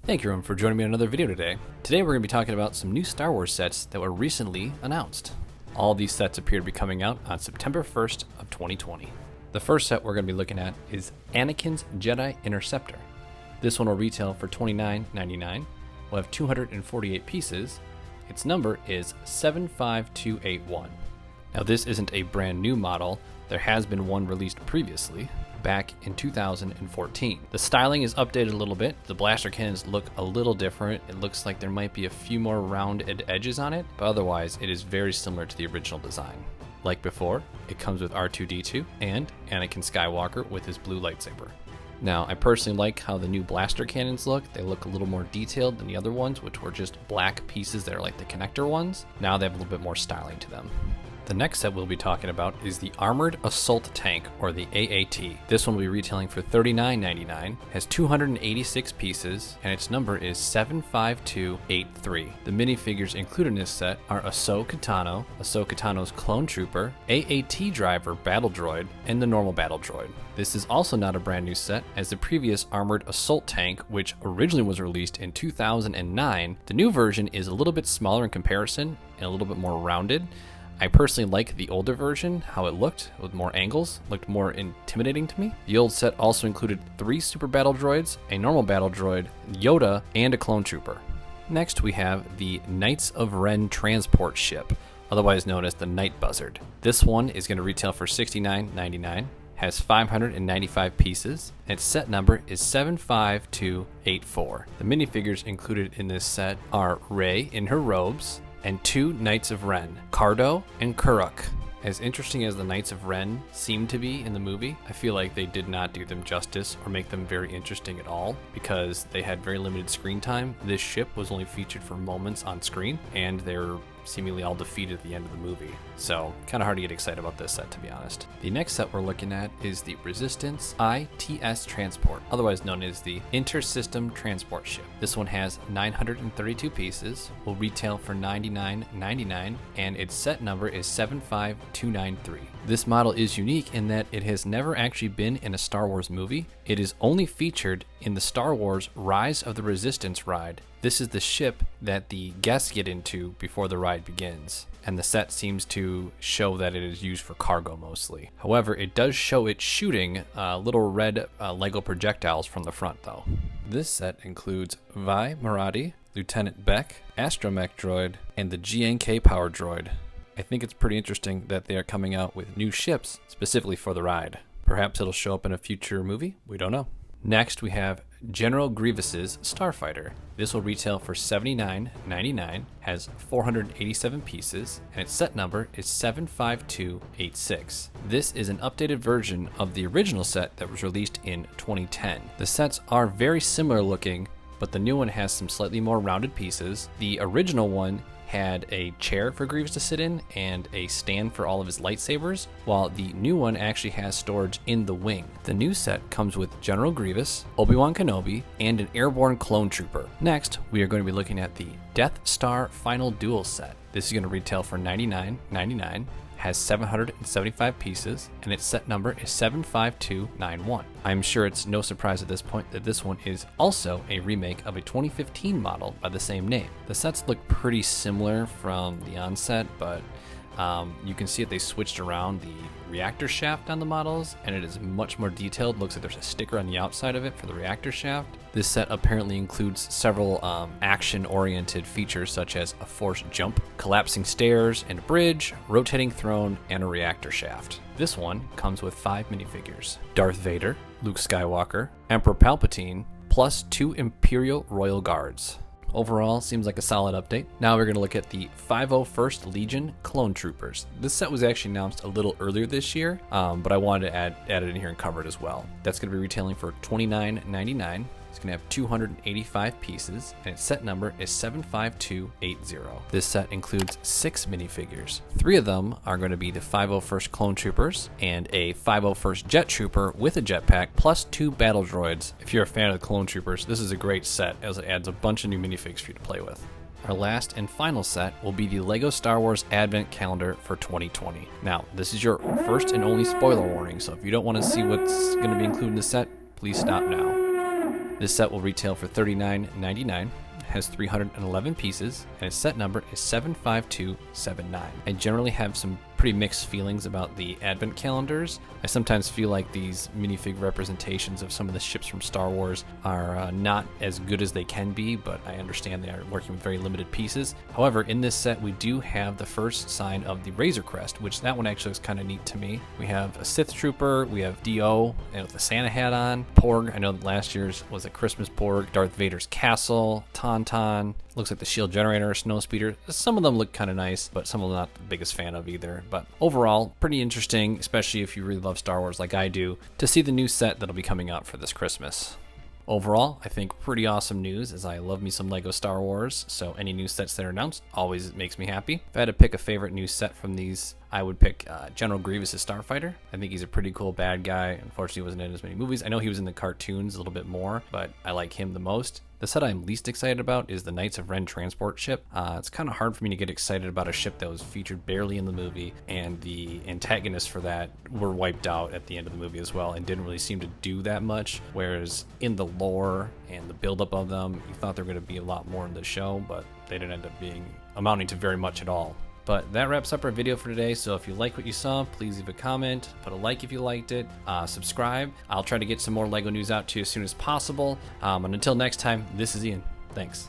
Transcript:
Thank you everyone for joining me on another video today. Today we're going to be talking about some new Star Wars sets that were recently announced. All these sets appear to be coming out on September 1st of 2020. The first set we're going to be looking at is Anakin's Jedi Interceptor. This one will retail for $29.99. We'll have 248 pieces. Its number is 75281. Now this isn't a brand new model. There has been one released previously, back in 2014. The styling is updated a little bit. The blaster cannons look a little different. It looks like there might be a few more rounded edges on it, but otherwise it is very similar to the original design. Like before, it comes with R2-D2 and Anakin Skywalker with his blue lightsaber. Now, I personally like how the new blaster cannons look. They look a little more detailed than the other ones, which were just black pieces that are like the connector ones. Now they have a little bit more styling to them. The next set we'll be talking about is the Armored Assault Tank, or the AAT. This one will be retailing for $39.99, has 286 pieces, and its number is 75283. The minifigures included in this set are Ahsoka Tano's clone trooper, AAT driver battle droid, and the normal battle droid. This is also not a brand new set, as the previous Armored Assault Tank, which originally was released in 2009, the new version is a little bit smaller in comparison and a little bit more rounded. I personally like the older version, how it looked with more angles, looked more intimidating to me. The old set also included 3 super battle droids, a normal battle droid, Yoda, and a clone trooper. Next we have the Knights of Ren transport ship, otherwise known as the Night Buzzard. This one is going to retail for $69.99, has 595 pieces, and its set number is 75284. The minifigures included in this set are Rey in her robes, and 2 Knights of Ren, Cardo and Kuruk. As interesting as the Knights of Ren seem to be in the movie, I feel like they did not do them justice or make them very interesting at all because they had very limited screen time. This ship was only featured for moments on screen, and they're seemingly all defeated at the end of the movie. So kind of hard to get excited about this set, to be honest. The next set we're looking at is the Resistance ITS Transport, otherwise known as the Inter-System Transport Ship. This one has 932 pieces, will retail for $99.99, and its set number is 75293. This model is unique in that it has never actually been in a Star Wars movie. It is only featured in the Star Wars Rise of the Resistance ride. This is the ship that the guests get into before the ride begins, and the set seems to show that it is used for cargo mostly. However, it does show it shooting little red Lego projectiles from the front though. This set includes Vi Marati, Lieutenant Beck, Astromech Droid, and the GNK Power Droid. I think it's pretty interesting that they are coming out with new ships specifically for the ride. Perhaps it'll show up in a future movie, we don't know. Next we have General Grievous's Starfighter. This will retail for $79.99, has 487 pieces, and its set number is 75286. This is an updated version of the original set that was released in 2010. The sets are very similar looking, but the new one has some slightly more rounded pieces. The original one had a chair for Grievous to sit in and a stand for all of his lightsabers, while the new one actually has storage in the wing. The new set comes with General Grievous, Obi-Wan Kenobi, and an airborne clone trooper. Next, we are going to be looking at the Death Star Final Duel set. This is going to retail for $99.99, has 775 pieces, and its set number is 75291. I'm sure it's no surprise at this point that this one is also a remake of a 2015 model by the same name. The sets look pretty similar from the onset, but you can see that they switched around the reactor shaft on the models, and it is much more detailed. Looks like there's a sticker on the outside of it for the reactor shaft. This set apparently includes several action-oriented features such as a force jump, collapsing stairs and a bridge, rotating throne, and a reactor shaft. This one comes with 5 minifigures: Darth Vader, Luke Skywalker, Emperor Palpatine, plus 2 Imperial Royal Guards. Overall, seems like a solid update. Now we're going to look at the 501st Legion Clone Troopers. This set was actually announced a little earlier this year, but I wanted to add it in here and cover it as well. That's going to be retailing for $29.99. It's going to have 285 pieces, and its set number is 75280. This set includes 6 minifigures. 3 of them are going to be the 501st Clone Troopers and a 501st Jet Trooper with a jetpack, plus 2 battle droids. If you're a fan of the Clone Troopers, this is a great set as it adds a bunch of new minifigs for you to play with. Our last and final set will be the LEGO Star Wars Advent Calendar for 2020. Now, this is your first and only spoiler warning, so if you don't want to see what's going to be included in the set, please stop now. This set will retail for $39.99. Has 311 pieces, and its set number is 75279. I generally have some pretty mixed feelings about the advent calendars. I sometimes feel like these minifig representations of some of the ships from Star Wars are not as good as they can be, but I understand they are working with very limited pieces. However, in this set we do have the first sign of the Razor Crest, which that one actually is kind of neat to me. We have a Sith Trooper, we have D.O. and with a Santa hat on, Porg, I know that last year's was a Christmas Porg, Darth Vader's castle, Tauntaun, looks like the shield generator, Snowspeeder. Some of them look kind of nice, but some of them I'm not the biggest fan of either. But overall, pretty interesting, especially if you really love Star Wars like I do, to see the new set that'll be coming out for this Christmas. Overall, I think pretty awesome news, as I love me some Lego Star Wars, so any new sets that are announced always makes me happy. If I had to pick a favorite new set from these, I would pick General Grievous' Starfighter. I think he's a pretty cool bad guy. Unfortunately, he wasn't in as many movies. I know he was in the cartoons a little bit more, but I like him the most. The set I'm least excited about is the Knights of Ren transport ship. It's kind of hard for me to get excited about a ship that was featured barely in the movie, and the antagonists for that were wiped out at the end of the movie as well and didn't really seem to do that much, whereas in the lore and the buildup of them, you thought there were going to be a lot more in the show, but they didn't end up amounting to very much at all. But that wraps up our video for today, so if you like what you saw, please leave a comment, put a like if you liked it, subscribe. I'll try to get some more LEGO news out to you as soon as possible. And until next time, this is Ian. Thanks.